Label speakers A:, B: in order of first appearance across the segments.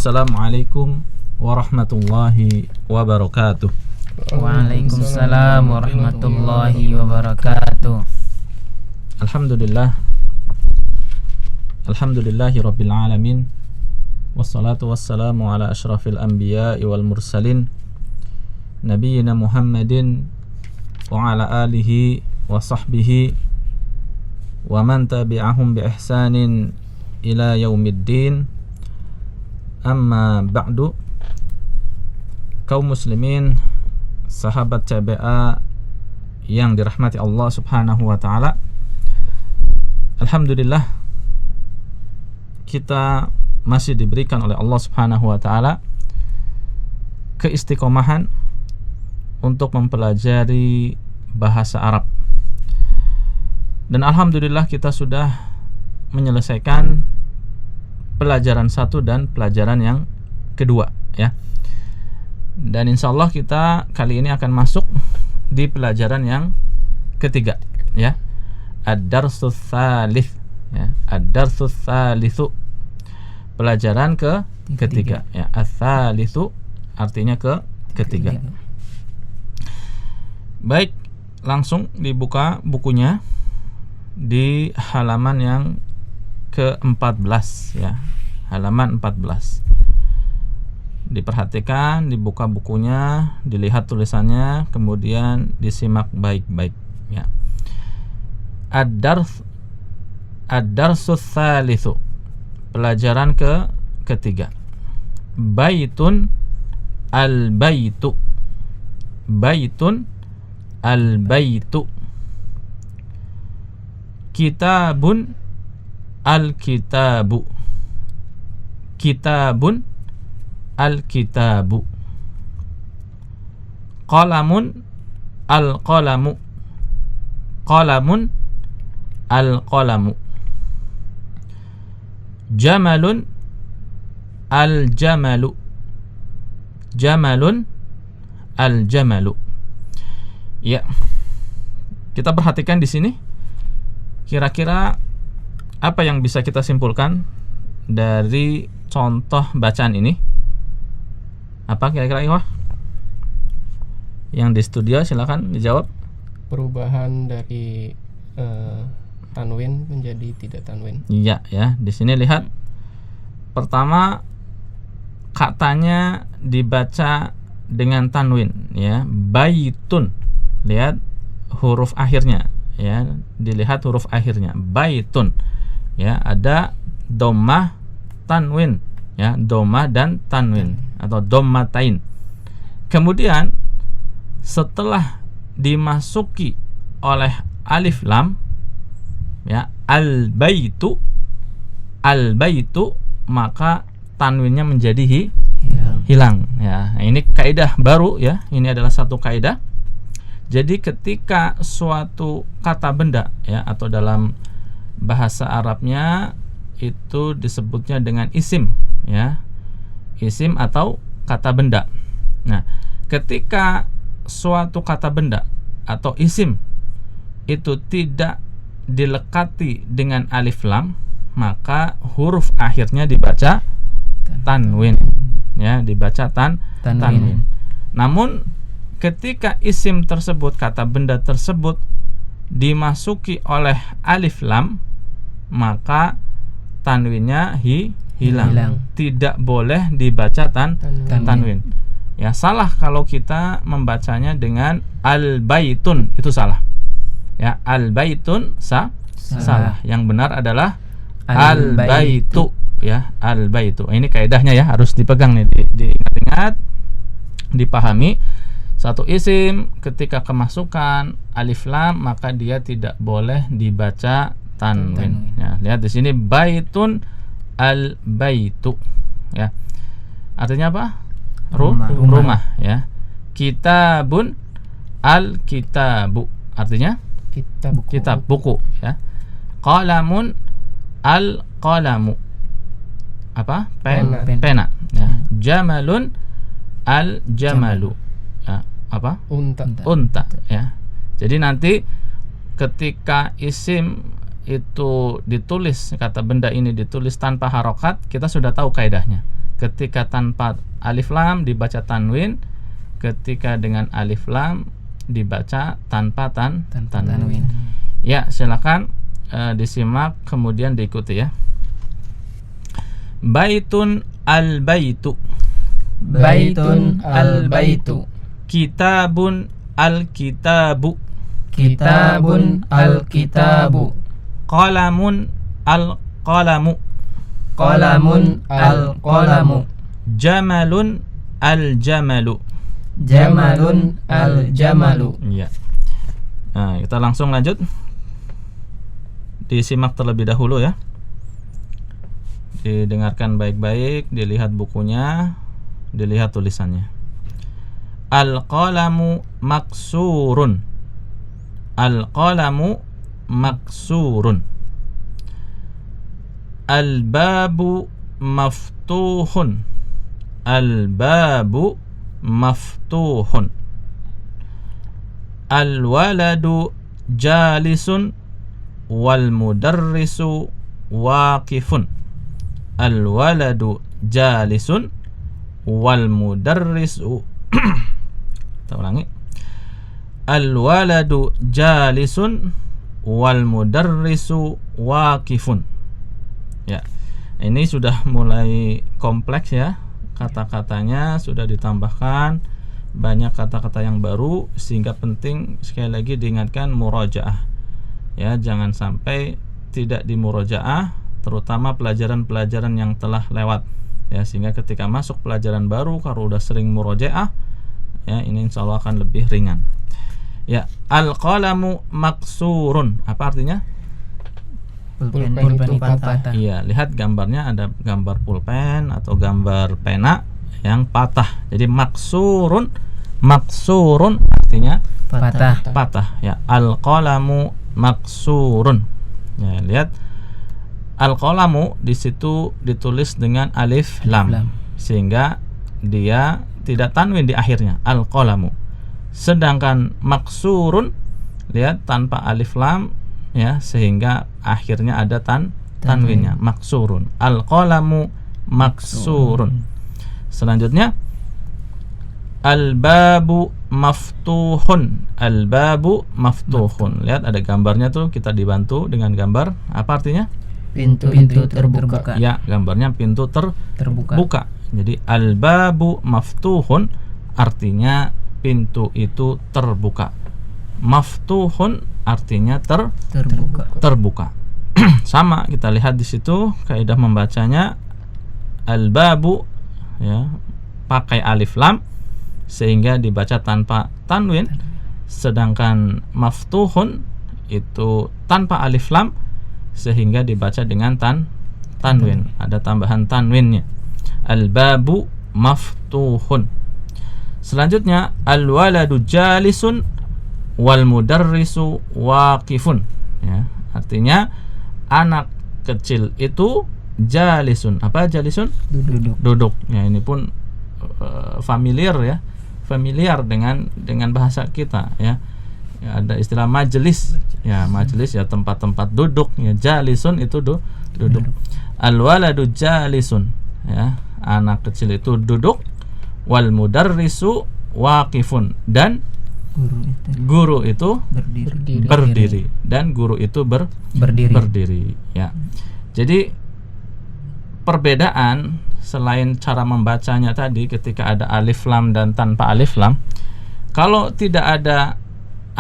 A: Assalamualaikum warahmatullahi wabarakatuh.
B: Waalaikumsalam warahmatullahi wabarakatuh.
A: Alhamdulillahi rabbil alamin. Wassalatu wassalamu ala asyrafil anbiya'i wal mursalin Nabiyyina Muhammadin wa ala alihi wa sahbihi wa man tabi'ahum bi ihsanin ila yaumiddin. Amma ba'du. Kaum muslimin, sahabat CBA yang dirahmati Allah Subhanahu wa taala. Alhamdulillah, kita masih diberikan oleh Allah Subhanahu wa taala keistiqomahan untuk mempelajari bahasa Arab. Dan alhamdulillah kita sudah menyelesaikan pelajaran 1 dan pelajaran yang kedua, ya. Dan insyaallah kita kali ini akan masuk di pelajaran yang ketiga, ya. Ad-darsus tsalits, ya. Ad-darsus tsalitsu, pelajaran ketiga, ya. Ats-tsalitsu artinya ketiga. Baik, langsung dibuka bukunya di halaman yang ke-14, ya. Halaman 14. Diperhatikan, dibuka bukunya, dilihat tulisannya, kemudian disimak baik-baik, ya. Ad-darsus tsalitsu, pelajaran ketiga. Baitun al-baitu. Baitun al-baitu. Kitabun al-kitabu. Kitabun al-kitabu. Qalamun al-qalamu. Qalamun al-qalamu. Jamalun al-jamalu. Jamalun al-jamalu. Ya. Kita perhatikan di sini. Kira-kira apa yang bisa kita simpulkan dari contoh bacaan ini? Apa kira-kira, Iwah? Yang di studio silakan dijawab.
C: Perubahan dari tanwin menjadi tidak tanwin.
A: Iya, ya. Di sini lihat. Pertama, katanya dibaca dengan tanwin, ya. Baitun. Lihat huruf akhirnya, ya. Dilihat huruf akhirnya. Baitun. Ya, ada dhammah tanwin, ya, dhammah dan tanwin atau dhammatain. Kemudian setelah dimasuki oleh alif lam, ya, al-baitu, maka tanwinnya menjadi hilang, ya. Ini kaidah baru, ya. Ini adalah satu kaidah. Jadi ketika suatu kata benda, ya, atau dalam bahasa Arabnya itu disebutnya dengan isim, ya. Isim atau kata benda. Nah, ketika suatu kata benda atau isim itu tidak dilekati dengan alif lam, maka huruf akhirnya dibaca tanwin, ya, dibaca tanwin. Namun ketika isim tersebut, kata benda tersebut dimasuki oleh alif lam, maka tanwinnya hilang. Tidak boleh dibaca tanwin. Ya, salah kalau kita membacanya dengan al-baitun, itu salah. Ya, al-baitun salah. Yang benar adalah al-baitu, ya, al-baitu. Ini kaidahnya, ya, harus dipegang nih, diingat-ingat, dipahami. Satu isim ketika kemasukan alif lam, maka dia tidak boleh dibaca tanwin. Ya, lihat di sini baitun al-baitu, ya. Artinya apa? Rumah, ya. Kitabun al-kitabu, artinya kitab, buku, ya. Qalamun al-qalamu, apa? Pena, ya. Jamalun al-jamalu, ya. Apa? Unta, ya. Jadi nanti ketika isim itu ditulis, kata benda ini ditulis tanpa harokat, kita sudah tahu kaidahnya. ketika tanpa alif lam dibaca tanwin, ketika dengan alif lam dibaca tanpa tanwin. Ya, silakan disimak kemudian diikuti ya. Baitun al-baitu.
B: Baitun al-baitu.
A: Kitabun al-kitabu.
B: Kitabun al-kitabu.
A: Qalamun al-qalamu.
B: Qalamun al-qalamu.
A: Jamalun al-jamalu.
B: Jamalun al-jamalu.
A: Ya. Nah, kita langsung lanjut. Disimak terlebih dahulu ya. Didengarkan baik-baik, dilihat bukunya, dilihat tulisannya. Al-qalamu maksurun. Al-qalamu maksurun. Al-babu maftuhun. Al-babu maftuhun. Al-waladu jalisun wal mudarrisu waqifun. Al-waladu jalisun wal mudarrisu kita ulangi. Al-waladu jalisun wal mudarrisu waqifun. Ya. Ini sudah mulai kompleks ya. Kata-katanya sudah ditambahkan banyak kata-kata yang baru, sehingga penting sekali lagi diingatkan murajaah. Ya, jangan sampai tidak dimurajaah, terutama pelajaran-pelajaran yang telah lewat. Ya, sehingga ketika masuk pelajaran baru kalau udah sering murajaah, ya ini insya Allah akan lebih ringan. Ya, al-qalamu maksurun. Apa artinya?
B: Pulpen itu patah.
A: Iya, lihat gambarnya, ada gambar pulpen atau gambar pena yang patah. Jadi maksurun, maksurun artinya patah. Ya, al-qalamu maksurun. Ya, lihat al-qalamu di situ ditulis dengan alif lam, sehingga dia tidak tanwin di akhirnya, al-qalamu. Sedangkan maksurun, lihat tanpa alif lam ya, sehingga akhirnya ada tanwinnya, maksurun. Al-qalamu maksurun. Selanjutnya al-babu maftuhun. Al-babu maftuhun. Lihat ada gambarnya tuh, kita dibantu dengan gambar. Apa artinya?
B: Pintu terbuka.
A: Ya, gambarnya pintu terbuka. Jadi al-babu maftuhun artinya pintu itu terbuka. Maftuhun artinya terbuka. Sama, kita lihat di situ kaidah membacanya. Al-babu ya pakai alif lam sehingga dibaca tanpa tanwin, sedangkan maftuhun itu tanpa alif lam sehingga dibaca dengan tanwin, ada tambahan tanwinnya. Al-babu maftuhun. Selanjutnya al-waladu jalisun wal mudarrisu waqifun. Ya, artinya anak kecil itu jalisun. Apa jalisun? Duduk. Ya, ini pun familiar ya. Familiar dengan bahasa kita ya. Ya, ada istilah majelis. Ya, majelis ya tempat-tempat duduk ya. Jalisun itu duduk. Al-waladu jalisun ya, anak kecil itu duduk. Wal mudarrisu waqifun, dan guru itu berdiri dan guru itu berdiri ya. Jadi perbedaan selain cara membacanya tadi ketika ada alif lam dan tanpa alif lam. Kalau tidak ada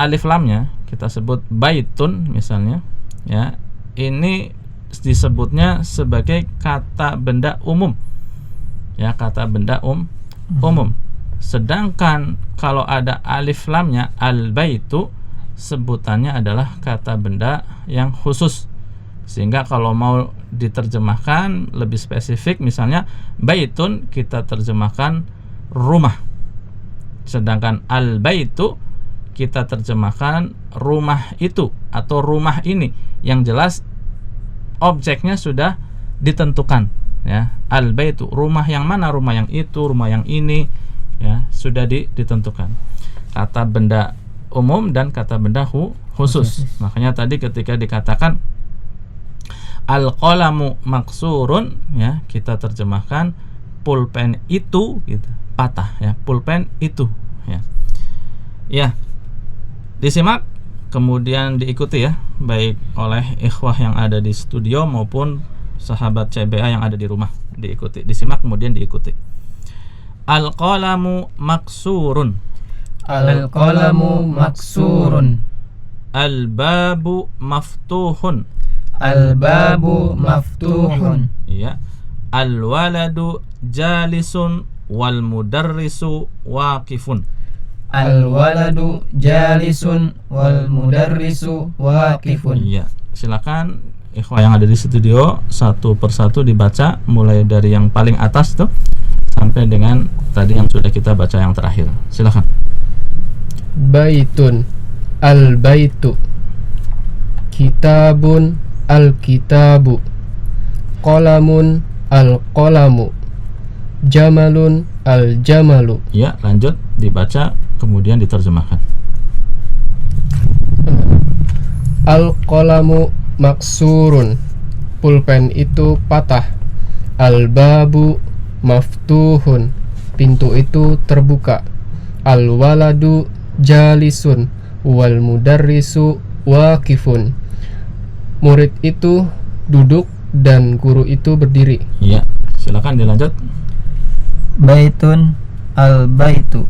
A: alif lamnya, kita sebut baitun misalnya ya, ini disebutnya sebagai kata benda umum ya, kata benda umum. Sedangkan kalau ada alif lamnya, al-baitu, sebutannya adalah kata benda yang khusus. Sehingga kalau mau diterjemahkan lebih spesifik, misalnya baitun kita terjemahkan rumah. Sedangkan al-baitu kita terjemahkan rumah itu atau rumah ini. Yang jelas objeknya sudah ditentukan ya. Al-baitu, rumah yang mana, rumah yang itu, rumah yang ini ya, sudah ditentukan. Kata benda umum dan kata benda khusus. Makanya tadi ketika dikatakan al-qalamu maksurun ya, kita terjemahkan pulpen itu gitu, patah ya, pulpen itu ya. Ya. Disimak kemudian diikuti ya, baik oleh ikhwah yang ada di studio maupun sahabat CBA yang ada di rumah, diikuti, disimak kemudian diikuti. Al-qalamu maksurun.
B: Al-qalamu maksurun.
A: Al-babu maftuhun.
B: Al-babu maftuhun.
A: Ya. Al-waladu jalisun wal mudarrisu waqifun.
B: Al-waladu jalisun wal mudarrisu waqifun.
A: Iya, silakan ikhwah yang ada di studio satu persatu dibaca mulai dari yang paling atas tuh sampai dengan tadi yang sudah kita baca yang terakhir. Silakan.
C: Baitun, al-baitu. Kitabun, al-kitabu. Qalamun, al-qalamu. Jamalun, al-jamalu.
A: Ya, lanjut dibaca kemudian diterjemahkan.
C: Al-qalamu maksurun. Pulpen itu patah. Al-babu maftuhun. Pintu itu terbuka. Al-waladu jalisun wal mudarrisu waqifun. Murid itu duduk dan guru itu berdiri.
A: Iya, silakan dilanjut.
B: Baitun al-baitu.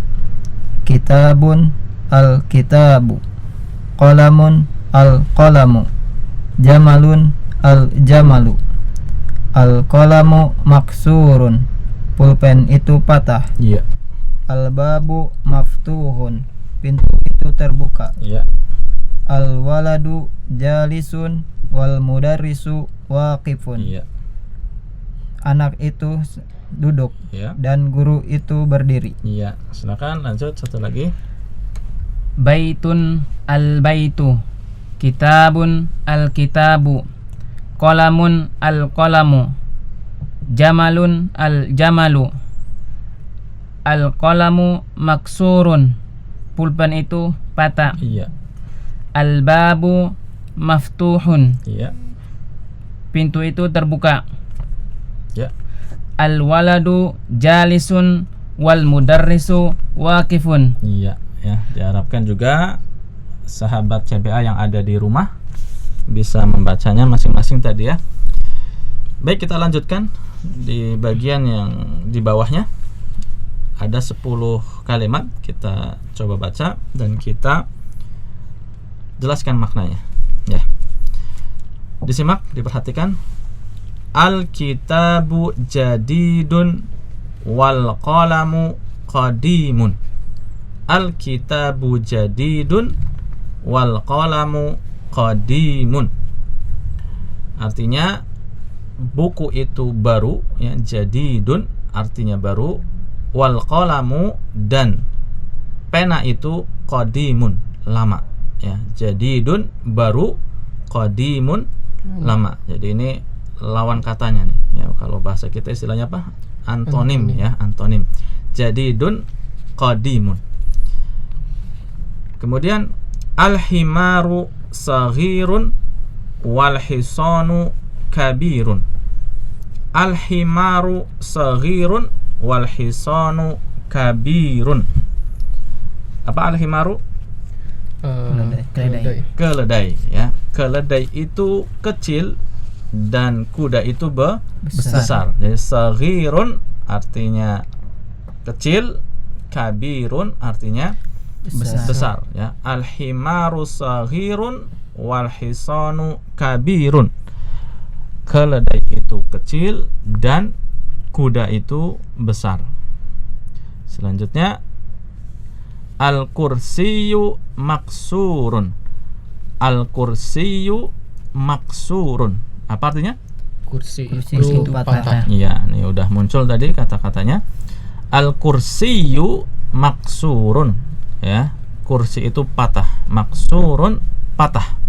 B: Kitabun al-kitabu. Qalamun al-qalamu. Jamalun al-jamalu. Al-qalamu maksurun. Pulpen itu patah.
A: Iya.
B: Al-babu maftuhun. Pintu itu terbuka.
A: Iya.
B: Al-waladu jalisun wal mudarrisu waqifun.
A: Iya.
B: Anak itu duduk
A: Iya.
B: dan guru itu berdiri.
A: Iya, silakan lanjut satu lagi.
D: Baitun al-baitu. Kitabun al-kitabu. Qalamun al-qalamu. Jamalun al-jamalu. Al-qalamu maksurun. Pulpen itu patah.
A: Iya.
D: Al-babu maftuhun.
A: Iya.
D: Pintu itu terbuka.
A: Ya.
D: Al-waladu jalisun wal mudarrisu waqifun.
A: Iya, ya, diharapkan juga sahabat CBA yang ada di rumah bisa membacanya masing-masing tadi ya. Baik, kita lanjutkan di bagian yang di bawahnya. Ada 10 kalimat, kita coba baca dan kita jelaskan maknanya. Ya. Disimak, diperhatikan. Al-kitabu jadidun wal qalamu qadimun. Al-kitabu jadidun wal qalamu qadimun. Artinya buku itu baru ya, jadidun artinya baru, wal qalamu dan pena itu qadimun lama ya. Jadidun baru, qadimun lama. Jadi ini lawan katanya nih ya, kalau bahasa kita istilahnya apa? Antonim ya, antonim. Jadidun qadimun. Kemudian al-himaru saghirun wal hisanu kabirun. Al-himaru saghirun wal hisanu kabirun. Apa al-himaru?
B: Keledai.
A: Keledai ya. Keledai itu kecil dan kuda itu besar. Jadi saghirun artinya kecil, kabirun artinya besar ya. Al-himaru saghirun wal hisanu kabirun. Keledai itu kecil dan kuda itu besar. Selanjutnya al-kursiyu maksurun. Al-kursiyu maksurun. Apa artinya?
C: Kursi
B: Kursi
C: itu
B: itu
C: patah.
A: Iya, ini udah muncul tadi kata-katanya. Al-kursiyu maksurun ya. Kursi itu patah, maksurun patah.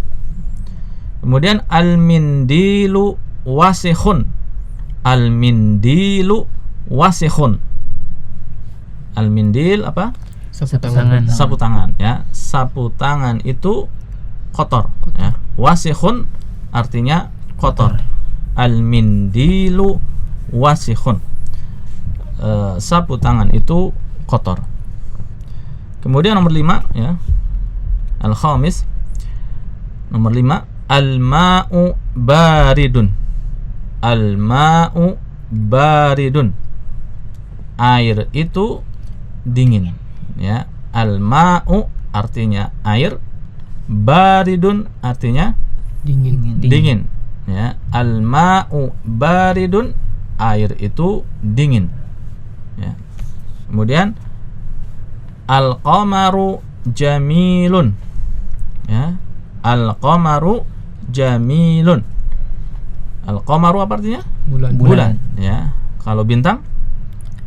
A: Kemudian al-mindilu wasikhun. Al-mindilu wasikhun. Al-mindil apa?
C: Sapu tangan.
A: Sapu tangan ya. Sapu tangan itu kotor ya. Wasikhun artinya kotor. Al-mindilu wasikhun. sapu tangan itu kotor. Kemudian nomor 5 ya. Al-khamis. Nomor 5, al-ma'u baridun. Al-ma'u baridun. Air itu dingin ya. Al-ma'u artinya air, baridun artinya dingin ya. Al-ma'u baridun, air itu dingin ya. Kemudian al-qamaru jamilun ya. Al-qamaru jamilun. Al-qamaru apa artinya? Bulan ya. Kalau bintang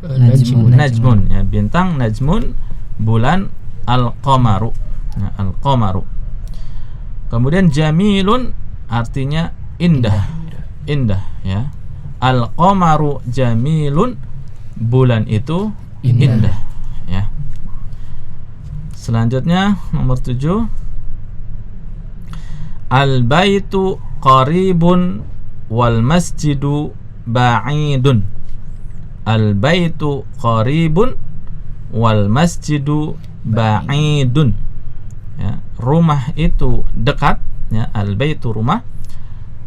A: najmun ya. Bintang najmun, bulan al-qamaru ya. Al-qamaru. Kemudian jamilun artinya indah ya. Al-qamaru jamilun, bulan itu indah ya. Selanjutnya nomor 7, al-baitu qaribun wal masjidu ba'idun. Al-baitu qaribun wal masjidu ba'idun ya. Rumah itu dekat ya. Al-baitu rumah,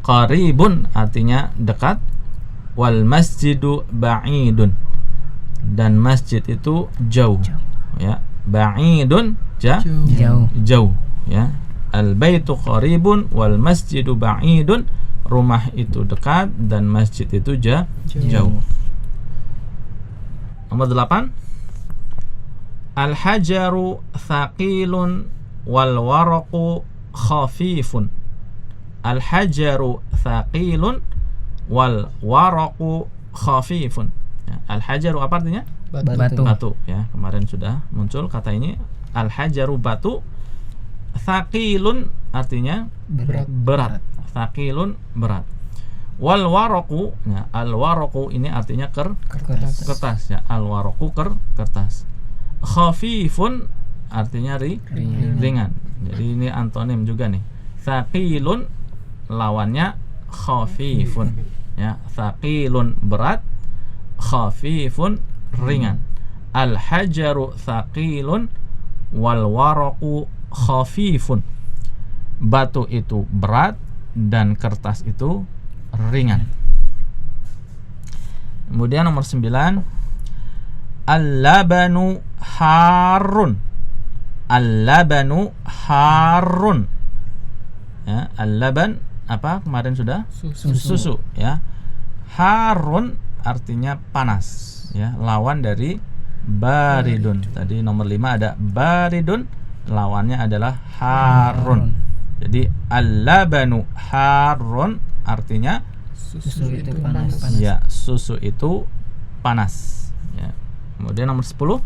A: qaribun artinya dekat, wal masjidu ba'idun, dan masjid itu jauh ya. Ba'idun jauh ya. Al-baitu qaribun wal masjidu ba'idun, rumah itu dekat dan masjid itu jauh. Nomor 8, al-hajaru thaqilun wal waraqu khafifun. Al-hajaru thaqilun wal waraqu khafifun ya. Al-hajaru apa artinya? Batu ya. Kemarin sudah muncul kata ini. Al-hajaru batu, thaqilun artinya berat. Thaqilun berat. Wal waraqu ya. Al waraqu ini artinya kertas ya. Al waraqu kertas. Khafifun artinya ringan. Jadi ini antonim juga nih. Thaqilun lawannya khafifun ya. Thaqilun berat, khafifun ringan. Al hajaru thaqilun wal waraqu khafifun. Batu itu berat dan kertas itu ringan. Kemudian nomor 9, al-labanu harun. Al-labanu harun ya. Al-laban apa kemarin sudah? Susu ya. Harun artinya panas ya. Lawan dari baridun. Tadi nomor 5 ada baridun, lawannya adalah harun. Jadi al-labanu harun artinya
B: Susu itu panas.
A: ya, susu itu panas ya. Kemudian nomor 10,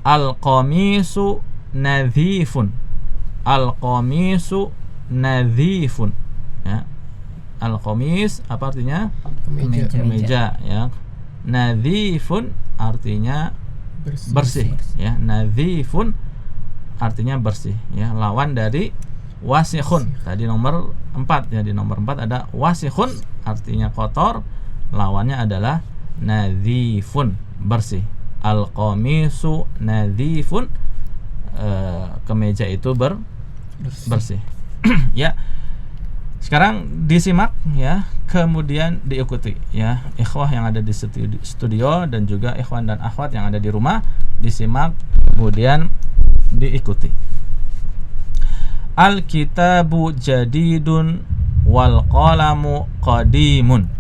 A: al-qamisu nadhifun. Al-qamisu nadhifun ya. Al-qamis apa artinya? Kemeja ya. Nadhifun artinya bersih ya. Nadhifun artinya bersih ya. Lawan dari wasikhun. Tadi nomor 4 ya. Di nomor 4 ada wasikhun artinya kotor, lawannya adalah nadhifun, bersih. Al-qamisu nadhifun, kemeja itu bersih. Ya. Sekarang disimak ya, kemudian diikuti ya. Ikhwah yang ada di studio dan juga ikhwan dan akhwat yang ada di rumah, disimak kemudian diikuti. Al-kitabu jadidun wal qalamu qadimun.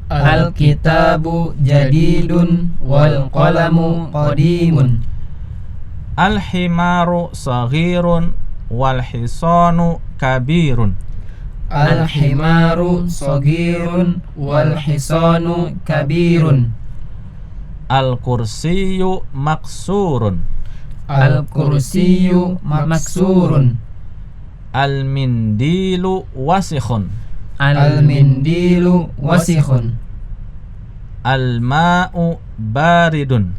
D: Al-kitabu jadidun wal qalamu qadimun.
A: Al-himaru saghirun wal hisanu kabirun.
D: Al-himaru saghirun wal hisanu kabirun.
A: Al-kursiyu maksurun.
D: Al-kursiyu maksurun.
A: Al-mindilu wasikhun.
D: Al-mindilu wasikhun.
A: Al-ma'u baridun.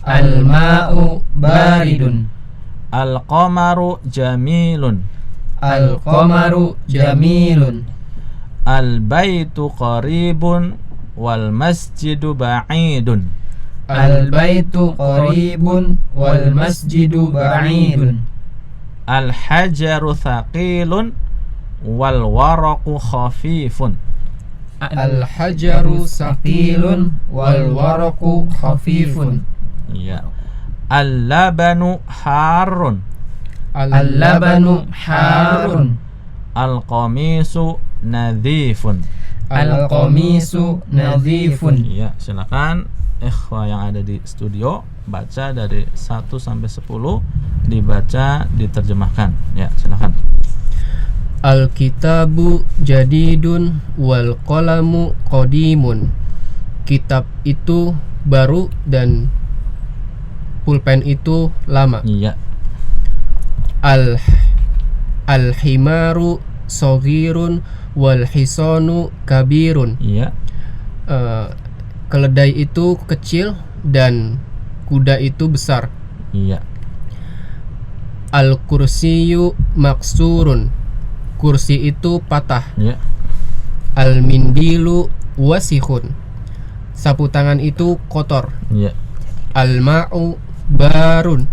D: Al-ma'u baridun.
A: Al-qamaru jamilun.
D: Al-qamaru jamilun.
A: Al-baitu qaribun wal masjidu ba'idun.
D: Al-baitu qaribun wal masjidu ba'idun.
A: Al-hajaru thaqilun wal waraqu khafifun.
C: Al-hajaru
D: Saqilun wal waraqu khafifun.
A: Ya. Al-labanu harun.
D: Al-labanu harun.
A: Al-qamisu nadhifun.
D: Al-qamisu nadhifun.
A: Ya, silakan ikhwah yang ada di studio baca dari 1 sampai 10, dibaca, diterjemahkan. Ya, silakan.
C: Al-kitabu jadidun wal qalamu qadimun. Kitab itu baru dan pulpen itu lama.
A: Iya.
C: Al-himaru saghirun wal hisanu kabirun.
A: Iya.
C: Keledai itu kecil dan kuda itu besar.
A: Iya.
C: Al-kursiyu maksurun. Kursi itu patah.
A: Iya.
C: Al-mindilu wasihun. Sapu tangan itu kotor.
A: Iya.
C: Al-ma'u barun.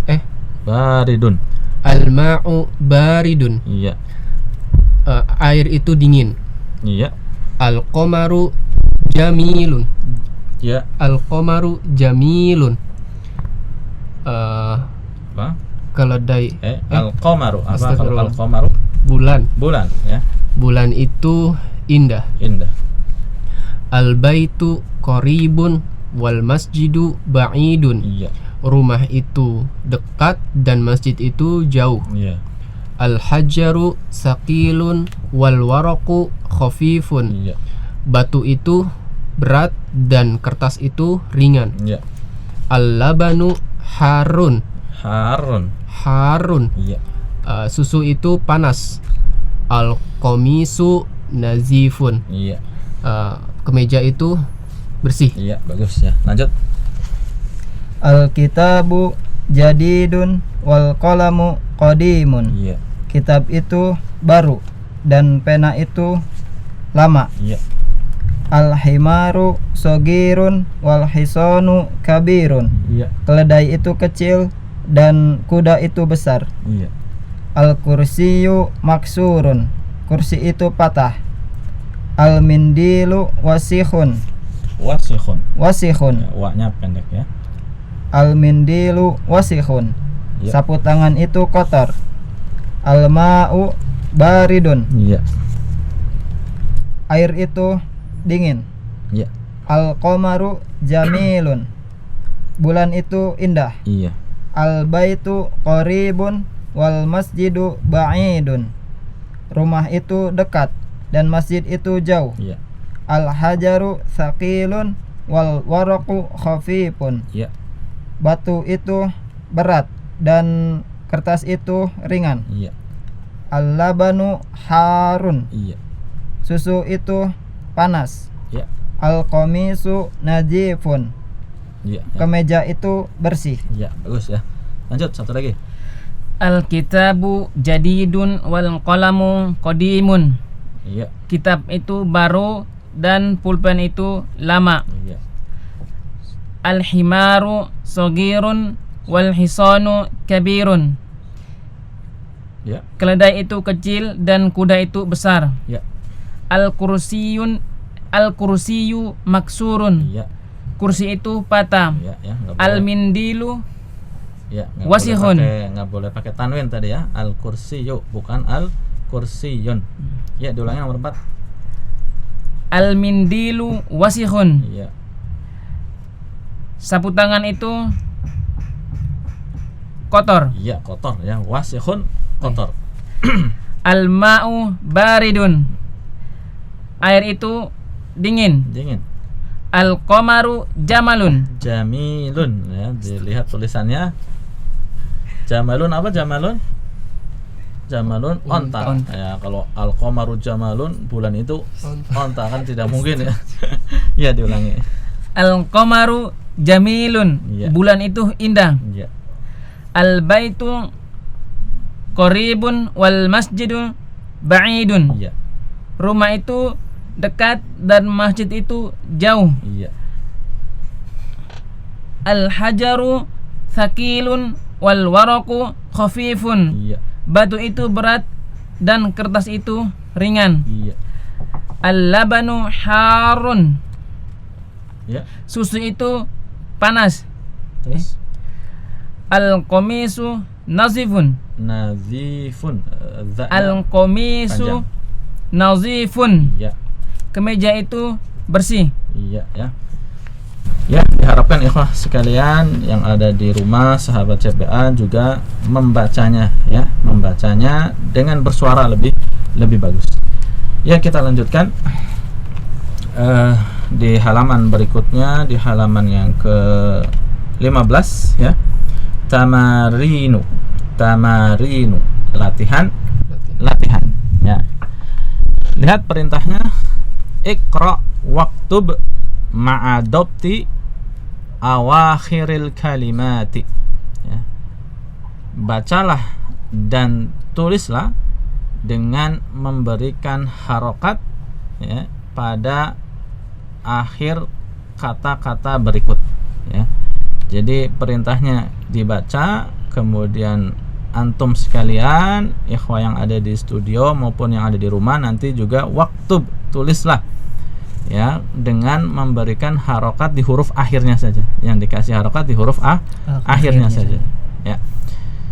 A: Baridun.
C: Al-ma'u baridun.
A: Iya.
C: Air itu dingin.
A: Iya.
C: Al-qamaru jamilun.
A: Iya.
C: Al-qamaru jamilun.
A: Apa?
C: Keledai
A: Al-qamaru. Apa kalau
C: Astagfirullah.
A: al-qamaru?
C: bulan.
A: Bulan, ya.
C: Bulan itu indah.
A: Indah.
C: Al-baitu qaribun wal masjidu ba'idun.
A: Iya.
C: Rumah itu dekat dan masjid itu jauh.
A: Iya.
C: Al-hajaru saqilun wal waraqu khafifun.
A: Iya.
C: Batu itu berat dan kertas itu ringan.
A: Iya.
C: Al-labanu harun.
A: Harun. Iya.
C: Susu itu panas. Al-qamisu nazifun.
A: Iya.
C: Kemeja itu bersih.
A: Iya, bagus ya. Lanjut.
D: Al-kitabu jadidun wal qalamu qadimun.
A: Iya.
D: Kitab itu baru dan pena itu lama.
A: Iya.
D: Al-himaru sogirun wal hisanu kabirun.
A: Iya.
D: Keledai itu kecil dan kuda itu besar.
A: Iya.
D: Al-kursiyu maksurun. Kursi itu patah. Al-mindilu wasihun.
A: Wasihun. Ya, wa-nya pendek ya.
D: Al-mindilu wasihun.
A: Ya.
D: Sapu tangan itu kotor. Al-ma'u baridun.
A: Iya.
D: Air itu dingin.
A: Iya.
D: Al-qamaru jamilun. Bulan itu indah.
A: Iya.
D: Al-baitu qaribun wal masjidu ba'idun. Rumah itu dekat dan masjid itu jauh.
A: Iya.
D: Al-hajaru thaqilun wal waraqu khafifun.
A: Iya.
D: Batu itu berat dan kertas itu ringan.
A: Iya.
D: Al-labanu harun.
A: Iya.
D: Susu itu panas.
A: Iya.
D: Al-qamisu najifun.
A: Iya.
D: Kemeja itu bersih.
A: Iya, bagus ya. Lanjut satu lagi.
B: Al-kitabu jadidun wal qalamu qadimun.
A: Iya.
B: Kitab itu baru dan pulpen itu lama.
A: Iya.
B: Al-himaru saghirun wal hisanu kabirun.
A: Iya.
B: Keledai itu kecil dan kuda itu besar.
A: Iya.
B: Al-kursiyu maksurun.
A: Iya.
B: Kursi itu patah.
A: Iya, ya.
B: Al-mindilu
A: Ya,
B: wasihun.
A: Nggak boleh pakai tanwin tadi ya. Al-kursiyyu bukan al-kursiyun. Ya, diulangi nomor 4.
B: Al-mindilu wasihun.
A: Iya.
B: Sapu tangan itu kotor.
A: Iya, kotor ya. Wasihun kotor.
B: Al-ma'u baridun. Air itu dingin.
A: Dingin.
B: Al-qamaru jamalun.
A: Jamilun ya, dilihat tulisannya. Jamalun apa jamalun? Jamalun onta.
B: Onta.
A: Ya, kalau al-qamaru jamalun bulan itu onta kan tidak mungkin ya. Ya, diulangi.
B: Al-qamaru jamilun.
A: Iya.
B: Bulan itu indah.
A: Iya.
B: Al-baitu qaribun wal masjidu ba'idun.
A: Iya.
B: Rumah itu dekat dan masjid itu jauh.
A: Iya.
B: Al-hajaru thaqilun wal waraqu khafifun.
A: Iya.
B: Batu itu berat dan kertas itu ringan.
A: Iya.
B: Al-labanu harun.
A: Ya.
B: Susu itu panas.
A: Terus
B: Al-qamisu nazifun.
A: nazifun.
B: Al-qamisu
A: panjang.
B: nazifun.
A: Iya.
B: Kemeja itu bersih.
A: Iya ya. Ya, diharapkan ikhwah sekalian yang ada di rumah sahabat CPA juga membacanya ya, membacanya dengan bersuara lebih bagus. Ya, kita lanjutkan di halaman berikutnya, di halaman yang ke-15 ya. Tamarinu. Latihan ya. Lihat perintahnya, Iqra waktub ma'adopti awakhiril kalimati ya. Bacalah dan tulislah dengan memberikan harokat ya, pada akhir kata-kata berikut ya. Jadi perintahnya dibaca, kemudian antum sekalian ikhwah yang ada di studio maupun yang ada di rumah nanti juga waktub, tulislah ya, dengan memberikan harokat di huruf akhirnya saja. Yang dikasih harokat di huruf akhirnya saja ya.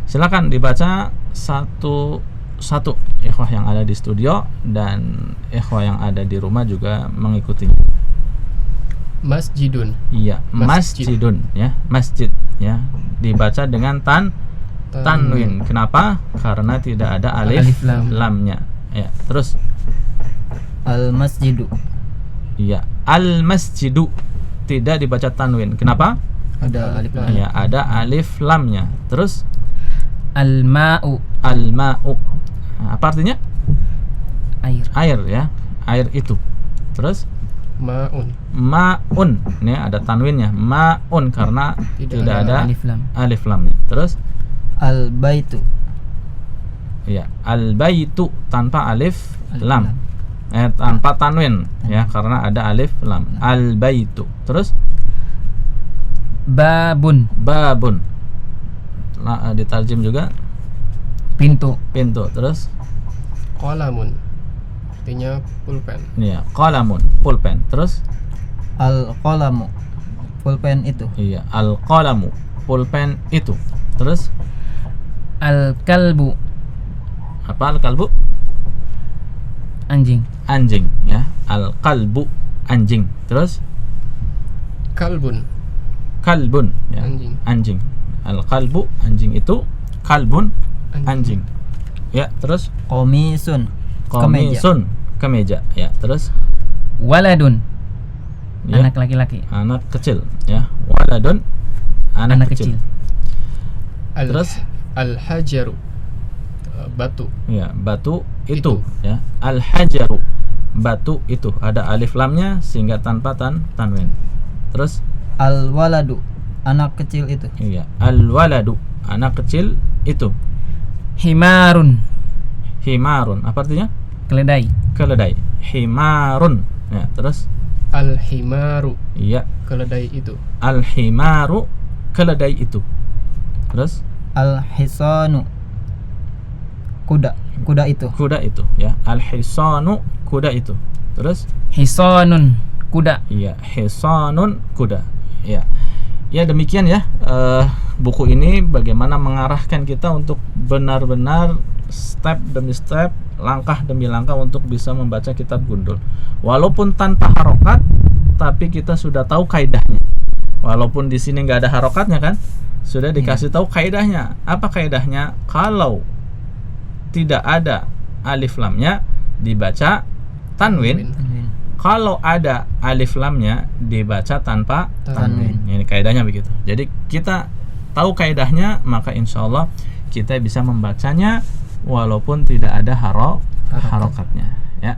A: Silakan dibaca satu-satu ikhwah yang ada di studio dan ikhwah yang ada di rumah juga mengikutinya.
C: Masjidun.
A: Iya, masjidun ya, masjid ya. Dibaca dengan tanwin. Kenapa? Karena tidak ada alif lamnya. Ya, terus
D: Al-masjidu.
A: iya, al-masjidu tidak dibaca tanwin. Kenapa?
C: Ada alif lam.
A: Ya, ada alif lamnya. Terus
B: Al-ma'u.
A: al-ma'u. Nah, apa artinya?
B: Air.
A: Air ya, air itu. Terus ma'un. Ini ada tanwinnya, ma'un karena tidak ada
B: alif lam.
A: alif lamnya. Terus
D: Al-baitu.
A: ya, al-baitu tanpa alif
B: Alif
A: lam. Tanpa tanwin ya, karena ada alif lam. Al-baitu. Terus
B: Babun.
A: babun. Nah, ditarjim juga
B: Pintu.
A: pintu. Terus
C: Qalamun. Artinya pulpen.
A: ya, qalamun, pulpen. Terus
D: Al-qalamu. Pulpen itu.
A: iya, al-qalamu, pulpen itu. Terus
B: Al-kalbu.
A: apa al-kalbu?
B: Anjing.
A: Anjing ya, al-kalbu, anjing. Terus
C: Kalbun.
A: kalbun ya,
C: Anjing.
A: anjing. Al-kalbu, anjing itu. Kalbun, anjing. Ya, terus
D: Komisun.
A: komisun, kemeja ya. Terus
B: Waladun.
A: ya,
B: Anak laki-laki.
A: anak kecil ya. Waladun, anak kecil. Terus
C: Al-hajaru. Batu.
A: Ya, batu itu ya. Al-hajaru, batu itu. Ada alif lamnya sehingga tanpa tanwin. Terus
D: Al-waladu. Anak kecil itu.
A: iya, al-waladu, anak kecil itu.
B: Himarun.
A: Himarun, apa artinya?
B: Keledai.
A: Keledai. Himarun ya. Terus
C: Al-himaru.
A: iya,
C: Keledai itu.
A: al-himaru, keledai itu. Terus
D: Al-hisanu. Kuda itu.
A: kuda itu ya. Al-hisanu, kuda itu. Terus
B: Hisonun. Kuda.
A: iya, hisanun, kuda ya. Ya, demikian ya buku ini bagaimana mengarahkan kita untuk benar-benar step demi step, langkah demi langkah untuk bisa membaca kitab Gundul. Walaupun tanpa harokat, tapi kita sudah tahu kaidahnya. Walaupun di sini nggak ada harokatnya kan, sudah dikasih tahu kaidahnya. Apa kaidahnya? Kalau tidak ada alif lamnya dibaca tanwin. Kalau ada alif lamnya dibaca tanpa tanwin. Ini kaidahnya begitu. Jadi kita tahu kaidahnya, maka insya Allah kita bisa membacanya walaupun tidak ada harokatnya. Ya,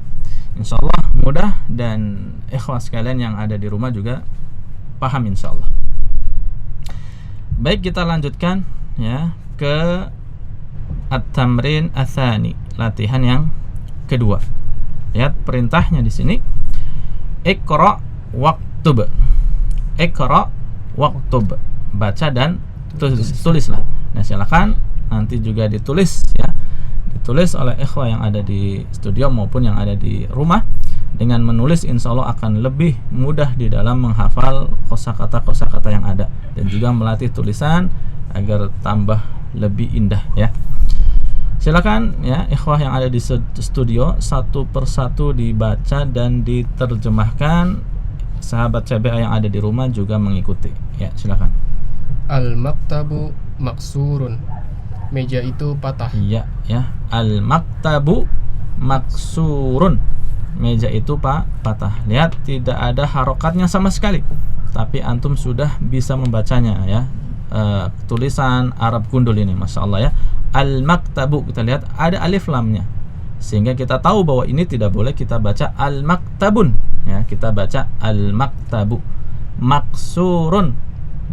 A: insya Allah mudah dan ikhwah sekalian yang ada di rumah juga paham insya Allah. Baik, kita lanjutkan ya ke at-tamrin ats-tsani, latihan yang kedua. Lihat perintahnya di sini. Iqra waktub. Iqra waktub. Baca dan tulislah. Nah, silakan nanti juga ditulis ya. Ditulis oleh ikhwah yang ada di studio maupun yang ada di rumah. Dengan menulis insya Allah akan lebih mudah di dalam menghafal kosakata yang ada, dan juga melatih tulisan agar tambah lebih indah ya. Silakan ya ikhwah yang ada di studio satu persatu dibaca dan diterjemahkan. Sahabat CBA yang ada di rumah juga mengikuti ya, silakan.
C: Al-maktabu maksurun. Meja itu patah.
A: Iya ya. Al-maktabu maksurun. Meja itu patah. Lihat, tidak ada harokatnya sama sekali, tapi antum sudah bisa membacanya ya. Tulisan Arab gundul ini, masya Allah ya. Al-maktabu, kita lihat ada alif lamnya, sehingga kita tahu bahwa ini tidak boleh kita baca al-maktabun ya, kita baca al-maktabu. Maksurun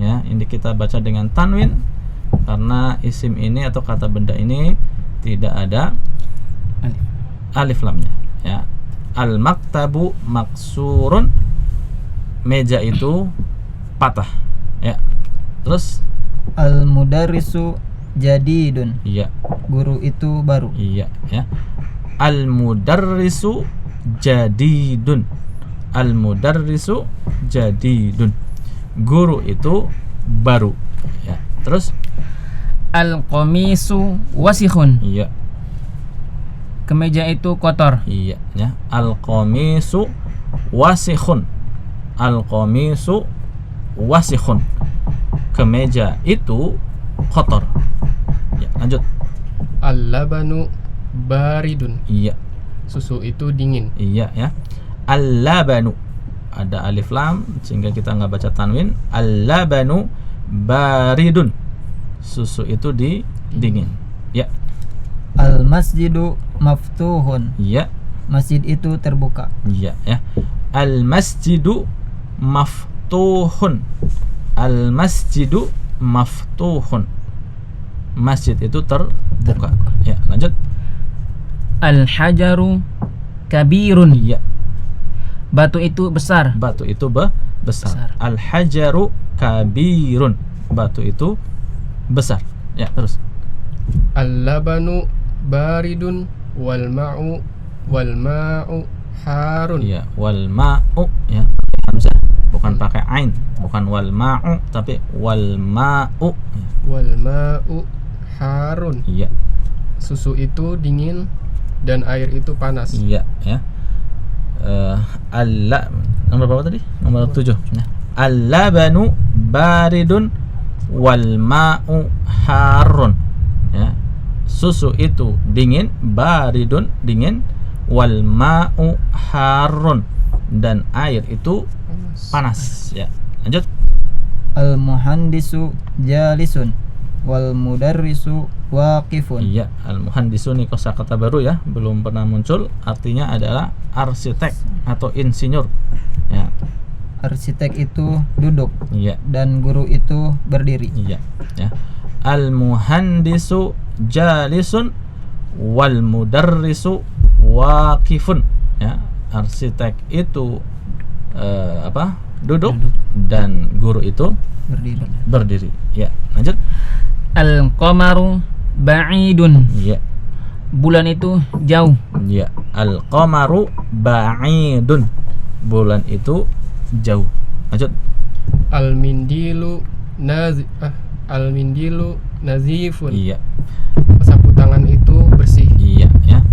A: ya, ini kita baca dengan tanwin karena isim ini atau kata benda ini tidak ada alif lamnya ya. Al-maktabu maksurun. Meja itu patah ya. Terus
D: Al-mudarrisu jadidun.
A: iya.
D: Guru itu baru.
A: Iya ya. Al-mudarrisu jadidun. Al-mudarrisu jadidun. Guru itu baru ya. Terus
B: Al-qamisu wasikhun.
A: iya.
B: Kemeja itu kotor.
A: Iya ya. Al-qamisu wasikhun. Al-qamisu wasikhun. Kemeja itu kotor. Ya, lanjut.
C: Al-labanu baridun.
A: Iya.
C: Susu itu dingin.
A: Iya ya. Al-labanu, ada alif lam sehingga kita nggak baca tanwin. Al-labanu baridun. Susu itu dingin. Ya.
D: Al-masjidu maftuhun.
A: Iya.
D: Masjid itu terbuka.
A: Iya ya. Al-masjidu maftuhun. Al-masjidu maftuhun. Masjid itu terbuka. Ya, lanjut.
B: Al-hajaru kabirun.
A: Iya.
B: Batu itu besar.
A: Batu itu besar.
B: Besar.
A: Al-hajaru kabirun. Batu itu besar. Ya, terus.
C: Al-labanu baridun wal ma'u harun.
A: Iya, wal ma'u ya, hamzah, bukan pakai ain, bukan wal ma'u tapi wal ma'u.
C: Wal ma'u harun.
A: Iya.
C: Susu itu dingin dan air itu panas.
A: Iya ya. Nomor berapa tadi? Nomor 7 ya. Al-labanu baridun wal ma'u harun ya. Susu itu dingin, baridun dingin, wal ma'u harun dan air itu panas ya. Lanjut.
D: Al-muhandisu jalisun wal mudarrisu waqifun.
A: Iya, al-muhandisu ini kosakata baru ya, belum pernah muncul. Artinya adalah arsitek atau insinyur ya.
D: Arsitek itu duduk
A: Iya.
D: dan guru itu berdiri.
A: Iya ya. Al-muhandisu jalisun wal mudarrisu waqifun ya. Arsitek itu duduk dan guru itu berdiri ya. Lanjut.
B: Al-qamaru ba'idun.
A: Iya.
B: Bulan itu jauh.
A: Ya, al-qamaru ba'idun. Bulan itu jauh. Lanjut.
C: Al-mindilu nazifun.
A: Iya.
C: Sapu tangan itu bersih.
A: Iya ya.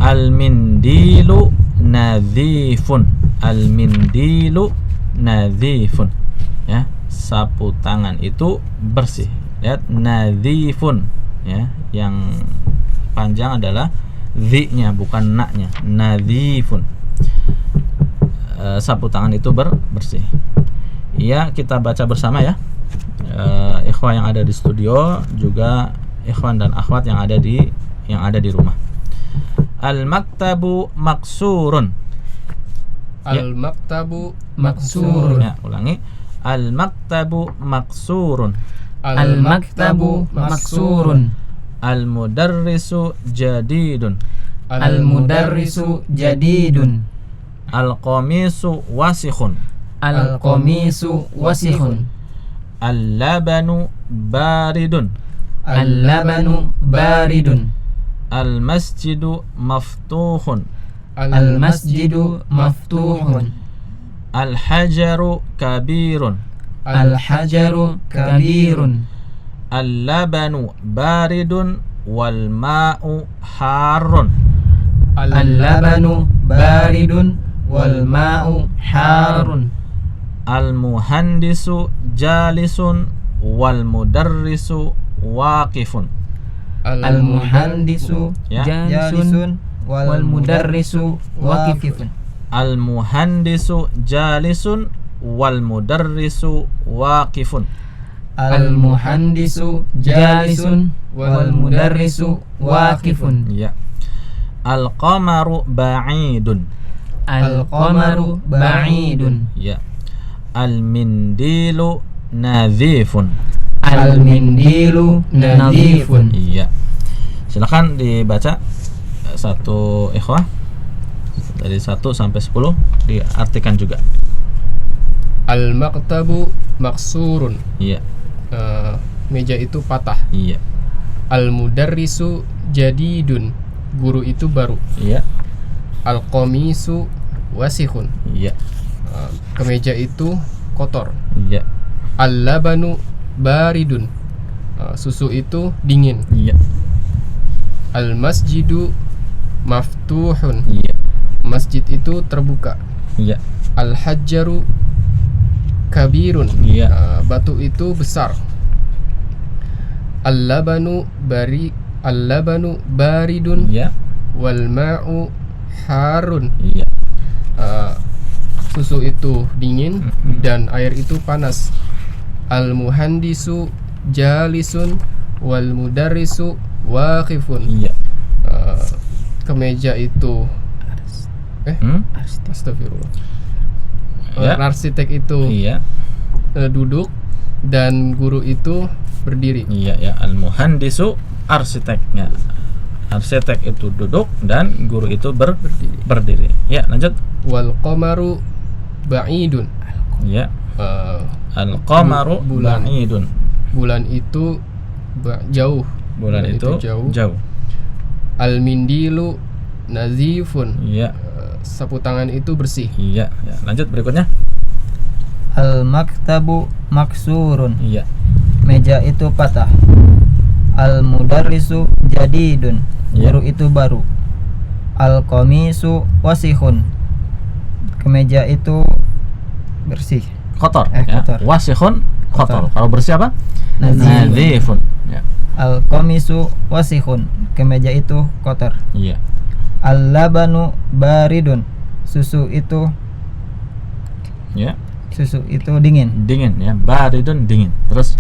A: Al-mindilu nadhifun. Al-mindilu nadhifun. Ya, sapu tangan itu bersih. Lihat, nadhifun ya. Yang panjang adalah dhi-nya bukan na-nya. Nadhifun. Sapu tangan itu bersih. Iya, kita baca bersama ya. Ikhwan yang ada di studio juga ikhwan dan akhwat yang ada di rumah. Al-maktabu maksurun.
C: Al-maktabu maksurun.
A: Ya, ulangi. Al-maktabu maksurun.
B: Al-maktabu maksurun.
A: Al-mudarrisu jadidun.
B: Al-mudarrisu jadidun.
A: Al-qamisu wasikhun.
C: Al-qamisu wasikhun.
A: Al-labanu baridun.
C: Al-labanu baridun.
A: Al-masjidu maftuhun.
C: Al-masjidu maftuhun.
A: Al-hajaru kabirun.
C: Al-hajaru kabirun.
A: Al-labanu baridun wal ma'u harun.
C: Al-labanu baridun wal ma'u harun.
A: Al-muhandisu jalisun wal mudarrisu waqifun.
C: Al-muhandisu
A: Ya.
C: jalisun wal mudarrisu waqifun.
A: Al-muhandisu jalisun wal mudarrisu waqifun.
C: Al-muhandisu jalisun wal mudarrisu waqifun.
A: Ya. Al-qamaru ba'idun.
C: Al-qamaru ba'idun.
A: Ya. Al-mindilu nadhifun.
C: Al-mindilu nadhifun.
A: Iya. Silakan dibaca satu ikhwah dari 1 sampai 10 diartikan juga.
C: Al-maktabu maksurun.
A: Iya.
C: Meja itu patah.
A: Iya.
C: Al-mudarrisu jadidun. Guru itu baru.
A: Iya.
C: Al-qamisu wasikhun.
A: Iya.
C: Kemeja itu kotor.
A: Iya.
C: Al-labanu baridun. Susu itu dingin.
A: Iya.
C: Al-masjidu maftuhun.
A: Iya.
C: Masjid itu terbuka.
A: Iya.
C: Al-hajjaru kabirun.
A: Iya.
C: Batu itu besar. Al-labanu baridun
A: Iya.
C: wal ma'u harun.
A: Iya.
C: Susu itu dingin dan air itu panas. Al-muhandisu jalisun wal mudarrisu waqifun.
A: Iya.
C: Kemeja itu astagfirullah.
A: Ya.
C: Arsitek itu
A: Iya.
C: duduk dan guru itu berdiri.
A: Iya ya. Al-muhandisu arsiteknya. Arsitek itu duduk dan guru itu berdiri. Ya, lanjut.
C: Wal qamaru ba'idun.
A: Ya. Al-qamaru
C: bulan.
A: ba'idun.
C: Bulan itu jauh.
A: Bulan itu jauh.
C: Al-mindilu nazifun.
A: Iya.
C: Sapu tangan itu bersih.
A: Iya, ya. Lanjut berikutnya.
D: Al-maktabu maksurun.
A: Iya.
D: Meja itu patah. Al-mudarrisu jadidun.
A: Iya.
D: Guru itu baru. Al-qamisu wasikhun. Kemeja itu bersih.
A: Kotor,
D: kotor.
A: ya. Wasikhun kotor.
D: Kotor.
A: Kalau bersih apa?
D: Nazifun.
A: Nazifun. Ya.
D: Al-qamisu wasikhun. Kemeja itu kotor.
A: Iya.
D: Al-labanu baridun. Susu itu
A: Ya.
D: dingin.
A: Dingin ya. Baridun dingin. Terus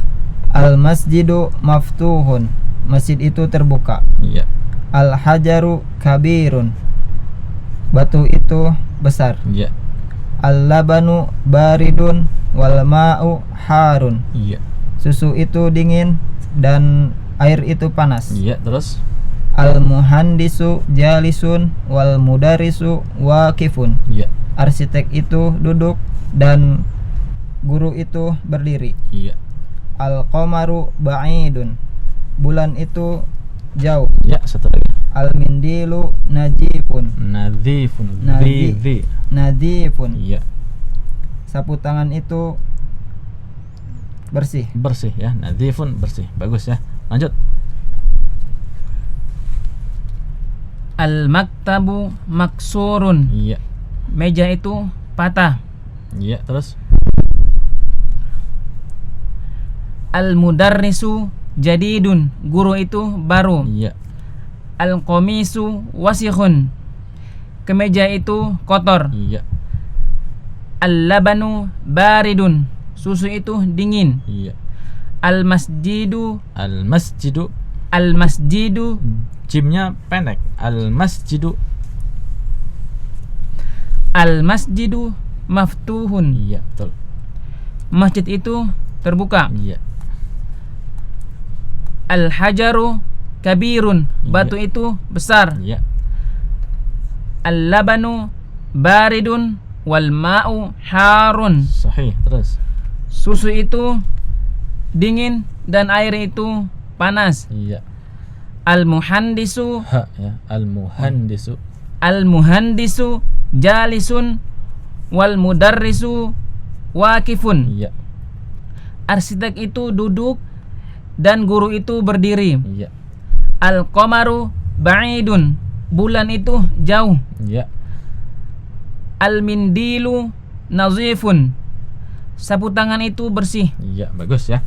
D: Al-masjidu maftuhun. Masjid itu terbuka.
A: iya.
D: Al-hajaru kabirun. Batu itu besar.
A: Iya.
D: Al-labanu baridun wal ma'u harun.
A: Iya.
D: Susu itu dingin dan air itu panas.
A: Iya, terus
D: Al-muhandisu jalisun wal mudarrisu waqifun.
A: iya.
D: Arsitek itu duduk dan guru itu berdiri.
A: Iya.
D: Al-qamaru ba'idun. Bulan itu jauh.
A: Ya, satu lagi.
D: Al-mindilu najifun.
A: Nadhifun.
D: Nadhi- Nadifun.
A: Iya.
D: Sapu tangan itu bersih.
A: Bersih ya. Nadhifun bersih. Bagus ya. Lanjut.
B: Al-maktabu maksurun.
A: Iya.
B: Meja itu patah.
A: Iya, terus
B: Al-mudarrisu jadidun. Guru itu baru.
A: iya.
B: Al-qamisu wasikhun. Kemeja itu kotor.
A: Iya.
B: Al-labanu baridun. Susu itu dingin.
A: Iya.
B: Al-masjidu
A: Al-masjidu jimnya pendek.
B: Al-masjidu maftuhun.
A: Iya, betul.
B: Masjid itu terbuka.
A: Iya.
B: Al-hajaru kabirun.
A: Iya.
B: Batu itu besar.
A: Iya.
B: Al-labanu baridun wal ma'u harun.
A: Sahih. Terus.
B: Susu itu dingin dan air itu panas.
A: Iya.
B: Al-muhandisu
A: Ha ya. Al-muhandisu.
B: al-muhandisu jalisun wal mudarrisu wakifun.
A: Iya.
B: Arsitek itu duduk dan guru itu berdiri.
A: Iya.
B: Al-qamaru ba'idun, bulan itu jauh.
A: Iya.
B: Al-mindilu nazifun, sapu tangan itu bersih.
A: Iya, bagus ya.